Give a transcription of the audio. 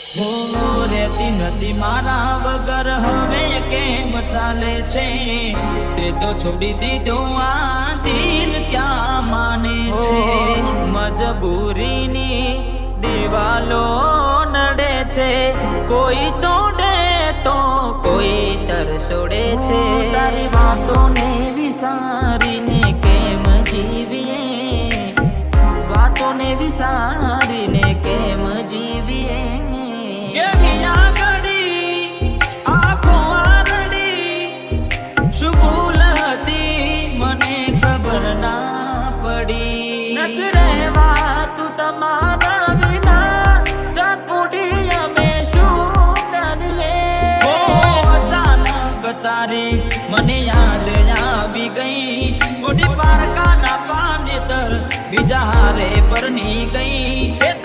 રહેતી નથી મારા વગર હવે કેમ ચાલે છે તે તો છોડી દીધું આ દિલ ક્યાં માને છે મજબૂરીની દિવાલો નડે છે કોઈ તોડે તો કોઈ તરસોડે છે તારી વાતોને વિસારીને કેમ જીવીએ વાતોને વિસારીને કેમ જીવીએ શું ભૂલ હતી મને ખબર ના પડી નથી રહેવાતું તમારા વિના સકુડી અમે શું કરીએ અચાનક તારી મને યાદ આવી ગઈ ઉડી પારકાના પાનેતર બીજા હારે પરણી ગઈ